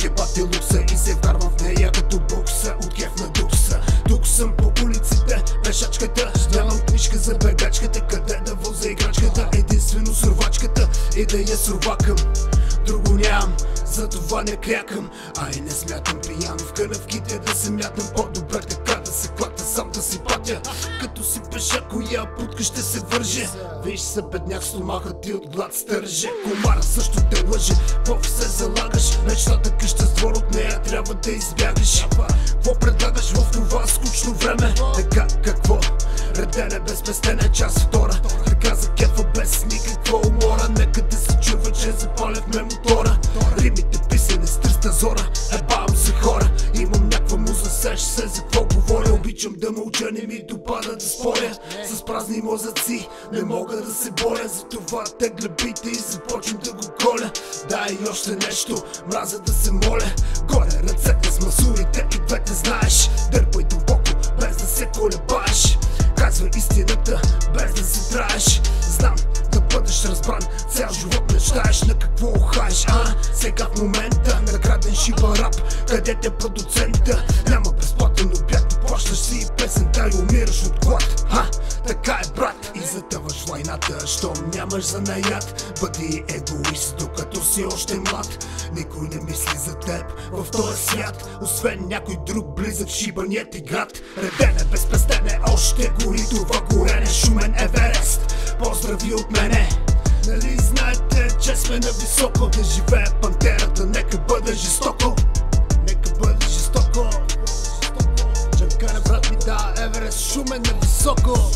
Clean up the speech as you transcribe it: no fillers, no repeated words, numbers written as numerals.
Кебат е лукса и се вкарвам в нея като букса. От кеф на дукса. Тук съм по улиците, пешачката. Нямам книжка за бегачката, къде да возя играчката. Единствено сурвачката и да я сурвакам. Друго нямам, затова не крякам. А и не смятам пиян в канавките да се мятам. По-добре така да се клата, сам да си патя. Като си пеша, коя путка ще се върже. Виж се бедняк, стомахът ти от глад стърже. Комара също те лъже, какво се залагаш? Мечтата къща с двор, от нея трябва да избягаш. Какво предлагаш в това скучно време? Така какво? Редене без пестене, част втора. Така за кефа без никаква умора. Нека да се чува, че запаляхме мотора. Римите писане с 300 зора. Ебавам се хора, имам някаква муза, сеш се за какво говоря. Обичам да мълча, не ми допада да споря. С празни мозъци не мога да се боря. Затова тегля бита и започвам да го коля. Да, и още нещо, мразя да се моля. Горе ръцете с масурите и двете знаеш. Дърпай дълбоко, без да се колебаеш. Казвай истината, без да се траеш. Знам да бъдеш разбран, цял живот мечтаеш. На какво ухаеш, сега в момента награден шиба рап, къде те продуцента? Няма безплатен обяд, плащаш си и песента и умираш от глад. Така е, брат, и затъваш войната, щом нямаш занаят. Бъди егоист, докато си още млад. Никой не мисли за теб в този свят, освен някой друг близък шибаният ти град. Редене без пестене, още гори това горене. Шумен Еверест, поздрави от мене. Нали знаете, че сме на високо? Да живее пантерата, нека бъде жестоко. Нека бъде жестоко. Чакане, брат ми, да, Еверест, шумен на високо.